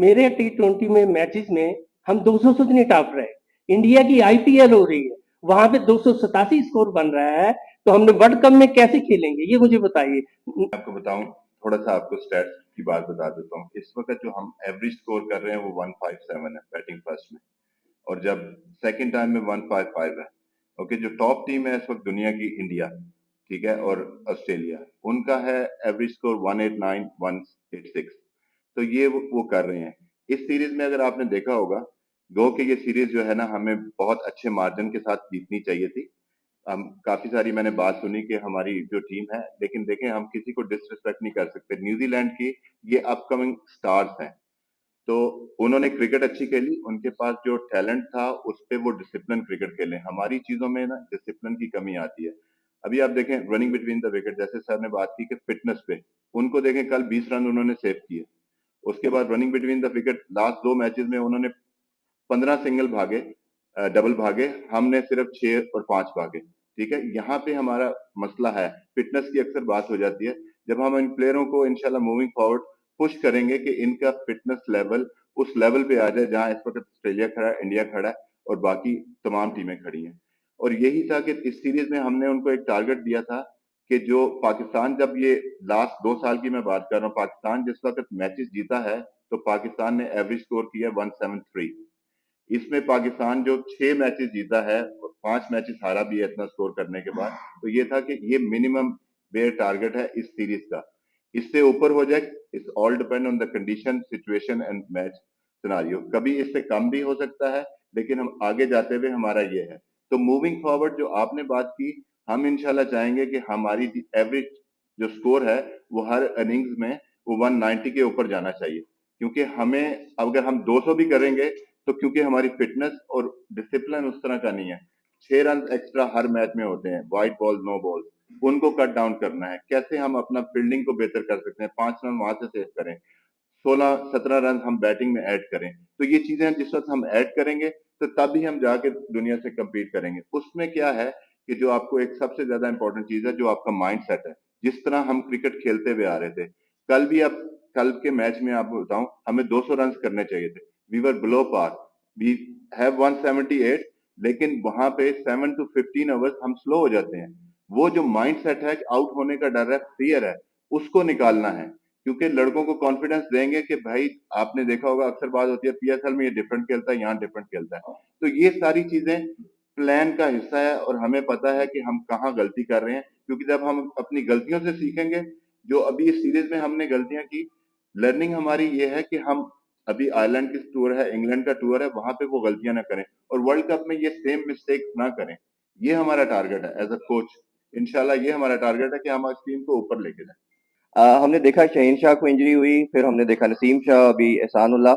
मेरे T20 में matches में हम 200 से नहीं टॉप रहे। इंडिया की आईपीएल हो रही है, वहां पे 287 स्कोर बन रहा है, तो हमने वर्ल्ड कप में कैसे खेलेंगे, ये मुझे बताइए। आपको बताऊं, थोड़ा सा आपको स्टैट्स की बात बता देता हूँ। इस वक्त जो हम एवरेज स्कोर कर रहे हैं वो 157 है बैटिंग फर्स्ट में, और जब सेकंड टाइम में 155 है। ओके, जो टॉप टीम है इस वक्त दुनिया की इंडिया, ठीक है, और ऑस्ट्रेलिया, उनका है एवरेज स्कोर 189 186। तो ये वो कर रहे हैं। इस सीरीज में अगर आपने देखा होगा, गो कि ये सीरीज जो है ना हमें बहुत अच्छे मार्जिन के साथ जीतनी चाहिए थी। हम काफी सारी मैंने बात सुनी कि हमारी जो टीम है, लेकिन देखें हम किसी को डिसरिस्पेक्ट नहीं कर सकते। न्यूजीलैंड की ये अपकमिंग स्टार्स हैं, तो उन्होंने क्रिकेट अच्छी खेली, उनके पास जो टैलेंट था उस पे वो डिसिप्लिन क्रिकेट खेले। हमारी चीजों में ना डिसिप्लिन की कमी आती है। अभी आप देखें रनिंग बिटवीन द विकेट, जैसे सर ने बात की कि फिटनेस पे, उनको देखें कल 20 रन उन्होंने सेव किए। उसके बाद running between the wicket last 2 matches में उन्होंने 15 सिंगल भागे, डबल भागे, हमने सिर्फ 6 और 5 भागे। ठीक है, यहाँ पे हमारा मसला है। फिटनेस की अक्सर बात हो जाती है। जब हम इन प्लेयरों को इंशाल्लाह मूविंग फॉरवर्ड पुश करेंगे कि इनका फिटनेस लेवल उस लेवल पे आ जाए जहां इस वक्त ऑस्ट्रेलिया खड़ा है, इंडिया खड़ा है और बाकी तमाम टीमें खड़ी हैं। और यही था कि इस सीरीज में हमने उनको एक टारगेट दिया था कि जो पाकिस्तान, जब ये लास्ट 2 साल की मैं बात कर रहा हूँ, पाकिस्तान जिस वक्त मैचेस जीता है तो पाकिस्तान ने एवरेज स्कोर किया 173। इसमें पाकिस्तान जो 6 मैचेस जीता है और 5 मैचेस हारा भी है इतना स्कोर करने के बाद, तो ये था कि ये मिनिमम बेयर टारगेट है इस सीरीज का। इससे ऊपर हो जाए, it's all depend on the condition, situation and match scenario. कभी इससे कम भी हो सकता है, लेकिन हम आगे जाते हुए हमारा ये है। तो मूविंग फॉरवर्ड जो आपने बात की, हम इंशाल्लाह चाहेंगे कि हमारी एवरेज जो स्कोर है वो हर इनिंग्स में वो 190 के ऊपर जाना चाहिए, क्योंकि हमें अगर हम 200 भी करेंगे तो क्योंकि हमारी फिटनेस और डिसिप्लिन उस तरह का नहीं है। 6 रन एक्स्ट्रा हर मैच में होते हैं, वाइट बॉल नो बॉल, उनको कट डाउन करना है। कैसे हम अपना फील्डिंग को बेहतर कर सकते हैं, 5 रन वहां से सेव करें, 16-17 रन हम बैटिंग में ऐड करें। तो ये चीजें जिस वक्त हम ऐड करेंगे तो तभी हम जाके दुनिया से कम्पीट करेंगे। उसमें क्या है कि जो आपको एक सबसे ज्यादा इंपॉर्टेंट चीज है, जो आपका माइंड सेट है। जिस तरह हम क्रिकेट खेलते हुए आ रहे थे, कल भी अब कल के मैच में आपको बताऊं, हमें 200 रन करने चाहिए थे। We were below par, we have 178, लेकिन वहां पे 7 to 15 आवर्स हम स्लो हो जाते हैं। वो जो माइंड सेट है, आउट होने का डर है, फियर है, उसको निकालना है। क्योंकि लड़कों को कॉन्फिडेंस देंगे कि भाई, आपने देखा होगा अक्सर बात होती है पीएसएल में ये डिफरेंट खेलता है, यहाँ डिफरेंट खेलता है। तो ये सारी चीजें प्लान का हिस्सा है और हमें पता है कि हम कहाँ गलती कर रहे हैं। क्योंकि जब हम अपनी गलतियों से सीखेंगे, जो अभी इस सीरीज में हमने गलतियां की, लर्निंग हमारी ये है कि हम अभी आयरलैंड की टूर है, इंग्लैंड का टूर है, वहां पे वो गलतियां ना करें और वर्ल्ड कप में ये सेम मिस्टेक ना करें। ये हमारा टारगेट है एज अ कोच। इंशाल्लाह ये हमारा टारगेट है कि हम आज टीम को ऊपर लेके जाएं। हमने देखा शहीन शाह को इंजरी हुई, फिर हमने देखा नसीम शाह, अभी एहसानुल्लाह।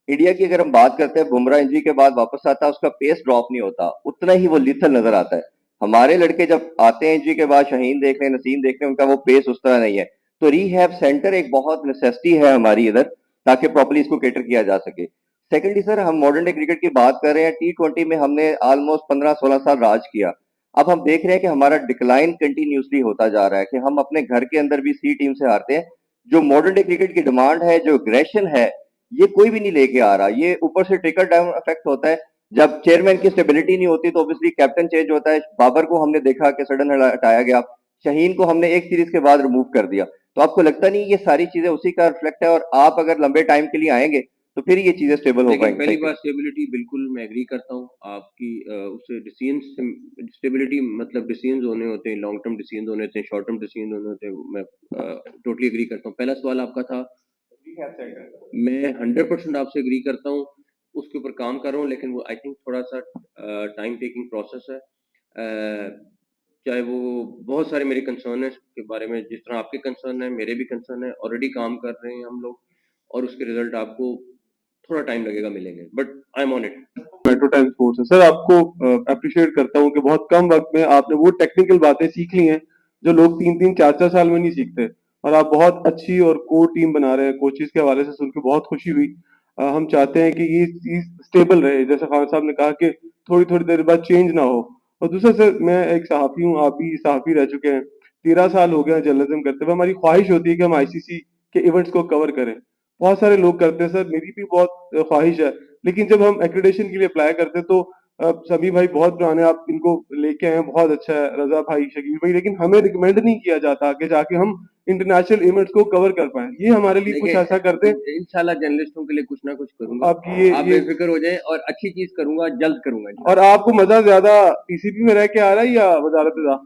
इंडिया की अगर हम बात करते हैं, बुमराह इंजरी के बाद वापस आता है, उसका पेस ड्रॉप नहीं होता, उतना ही वो लिथल नजर आता है। हमारे लड़के जब आते हैं इंजरी के बाद, शहीन देख लें, नसीम देख लें, उनका वो पेस उस तरह नहीं है। तो रीहैब सेंटर एक बहुत नेसेसिटी है हमारी इधर, ताकि प्रॉपर्ली इसको कैटर किया जा सके। सेकेंडली सर, हम मॉडर्न डे क्रिकेट की बात कर रहे हैं, T20 में हमने ऑलमोस्ट 15-16 साल राज किया। अब हम देख रहे हैं कि हमारा डिक्लाइन कंटिन्यूसली होता जा रहा है, कि हम अपने घर के अंदर भी सी टीम से हारते हैं। जो मॉडर्न डे क्रिकेट की डिमांड है, जो एग्रेशन है, ये कोई भी नहीं लेके आ रहा। ये ऊपर से ट्रिकल डाउन इफेक्ट होता है। जब चेयरमैन की स्टेबिलिटी नहीं होती तो ऑब्वियसली कैप्टन चेंज होता है। बाबर को हमने देखा कि सडन हटाया गया, शहीन को हमने एक सीरीज के बाद रिमूव कर दिया। तो आपको लगता नहीं ये सारी चीजें उसी का रिफ्लेक्ट है? और आप अगर लंबे टाइम के लिए आएंगे तो फिर ये चीजें स्टेबल हो पाएंगी। पहली बात स्टेबिलिटी, बिल्कुल मैं एग्री करता हूँ आपकी। उससे डिसीजन स्टेबिलिटी मतलब डिसीजन होने होते हैं, लॉन्ग टर्म डिसीजन होने होते हैं, शॉर्ट टर्म डिसीजन होने होते हैं। मैं टोटली एग्री करता हूँ। पहला सवाल आपका था, मैं 100% आपसे एग्री करता हूँ, उसके ऊपर काम कर रहा हूँ, लेकिन वो आई थिंक थोड़ा सा टाइम टेकिंग प्रोसेस है। चाहे वो बहुत सारे मेरे कंसर्न है के बारे में, जिस तरह आपके कंसर्न है मेरे भी कंसर्न है, ऑलरेडी काम कर रहे हैं हम लोग, और उसके रिजल्ट आपको थोड़ा टाइम लगेगा, मिलेंगे, but I am on it. Metro time sports है सर, आपको अप्रिशिएट करता हूँ कि बहुत कम वक्त में आपने वो टेक्निकल बातें सीख ली हैं जो लोग 3-3, 4-4 साल में नहीं सीखते, और आप बहुत अच्छी और कोर टीम बना रहे हैं। कोचेस के हवाले से सुन के बहुत खुशी हुई। हम चाहते हैं कि ये चीज स्टेबल रहे, जैसे खान साहब ने कहा कि थोड़ी थोड़ी देर बाद चेंज ना हो। और दूसरा सर, मैं एक सहाफी हूँ, आप भी सहाफी रह चुके हैं, 13 साल हो गए जर्नलिज्म करते हुए। हमारी ख्वाहिश होती है कि हम आईसीसी के इवेंट्स को कवर करें, बहुत सारे लोग करते हैं सर, मेरी भी बहुत ख्वाहिश है, लेकिन जब हम एक्रेडिटेशन के लिए अप्लाई करते हैं तो सभी भाई बहुत पुराने, आप इनको लेके आए हैं, बहुत अच्छा है, रजा भाई, शकील भाई, लेकिन हमें रिकमेंड नहीं किया जाता आगे जाके हम इंटरनेशनल इवेंट्स को कवर कर पाए। ये हमारे लिए कुछ देखिए, ऐसा कर दें। इंशाल्लाह जर्नलिस्टों के लिए कुछ ना कुछ करूंगा, आपकी ये आप बेफिक्र हो जाएं, और अच्छी चीज करूंगा, जल्द करूंगा जी। और आपको मजा ज्यादा पीसीबी में रह के आ रहा है या वजारत दा?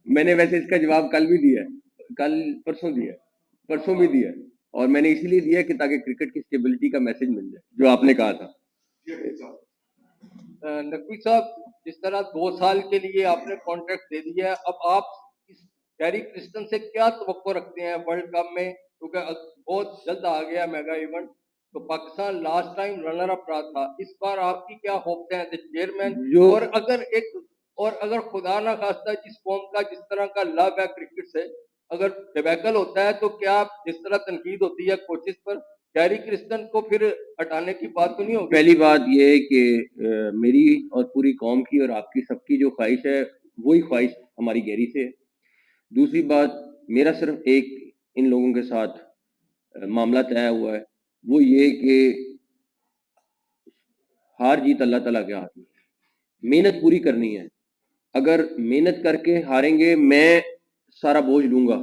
मैंने वैसे इसका जवाब कल भी दिया है, कल परसों दिया है, परसों भी दिया है, और मैंने इसीलिए दिया कि ताकि क्रिकेट की स्टेबिलिटी का मैसेज मिल जाए, जो आपने कहा था। नकवी साहब, जिस तरह 2 साल के लिए आपने कॉन्ट्रैक्ट दे दिया है, अब आप इस गैरी क्रिस्टन से क्या तवक्को रखते हैं वर्ल्ड कप में, क्योंकि बहुत जल्द आ गया मेगा इवेंट, तो Pakistan last time runner up रहा था, इस बार आपकी क्या होप्स हैं चेयरमैन? जो और अगर खुदा ना खास्ता जिस कौम का जिस तरह का लव है क्रिकेट से, अगर डिबैकल होता है तो क्या जिस तरह तनकीद होती है कोचेस पर, गैरी क्रिस्टन को फिर हटाने की बात तो नहीं होगी? पहली बात ये है कि मेरी और पूरी कौम की और आपकी सबकी जो ख्वाहिश है, वही ख्वाहिश हमारी गहरी से है। दूसरी बात, मेरा सिर्फ एक इन लोगों के साथ मामला तय हुआ है, वो ये कि हार जीत अल्लाह ताला के हाथ में, मेहनत पूरी करनी है। अगर मेहनत करके हारेंगे, मैं सारा बोझ लूंगा,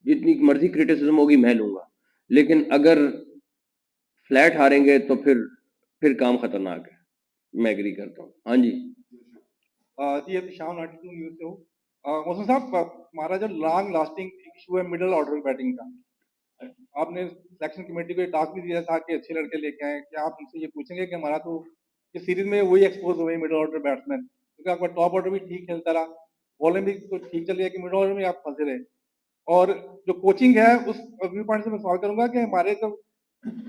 जितनी मर्जी क्रिटिसिज्म होगी मैं लूंगा, लेकिन अगर फ्लैट हारेंगे तो फिर काम खतरनाक है। मैं एग्री करता हूँ। हाँ जी, जी, अभी शाम 92 न्यूज़ से हूँ। मौसम साहब, हमारा जो लॉन्ग लास्टिंग इशू है मिडिल ऑर्डर बैटिंग का, आपने सिलेक्शन कमेटी को ये टास्क भी दिया था कि अच्छे लड़के लेके आए, क्या आप उनसे ये पूछेंगे कि हमारा तो इस सीरीज में वही एक्सपोज हुए मिडिल ऑर्डर बैट्समैन, क्योंकि आपका टॉप ऑर्डर भी ठीक खेलता रहा, बॉलिंग भी तो ठीक चल रही है, कि मिडिल ऑर्डर में आप फंसे रहे। और जो कोचिंग है उस व्यू पॉइंट से मैं सवाल करूंगा कि हमारे जो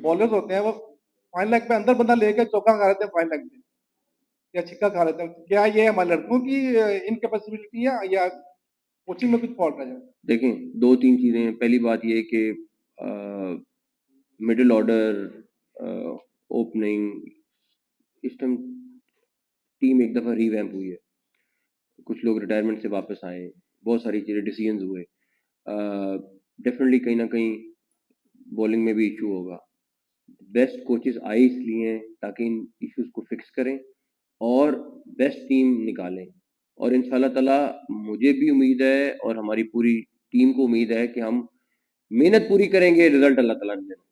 बॉलर्स होते हैं वो फाइन लेग पे अंदर बंदा लेके चौका खा लेते हैं फाइन लेग पे, या छिक्का खा लेते हैं, क्या ये हमारे लड़कों की इनकैपेसिबिलिटी है या कोचिंग में कुछ फॉल्ट है? देखें, 2-3 चीज़ें हैं। पहली बात ये है कि मिडिल ऑर्डर, ओपनिंग, इस टाइम टीम एक दफ़ा रीवैम्प हुई है, कुछ लोग रिटायरमेंट से वापस आए, बहुत सारी चीज़ें डिसीजंस हुए, डेफिनेटली कहीं ना कहीं बॉलिंग में भी इशू होगा। बेस्ट कोचेस आए इसलिए हैं ताकि इन इश्यूज को फिक्स करें और बेस्ट टीम निकालें, और इंशाल्लाह ताला मुझे भी उम्मीद है और हमारी पूरी टीम को उम्मीद है कि हम मेहनत पूरी करेंगे, रिजल्ट अल्लाह ताला ने देना।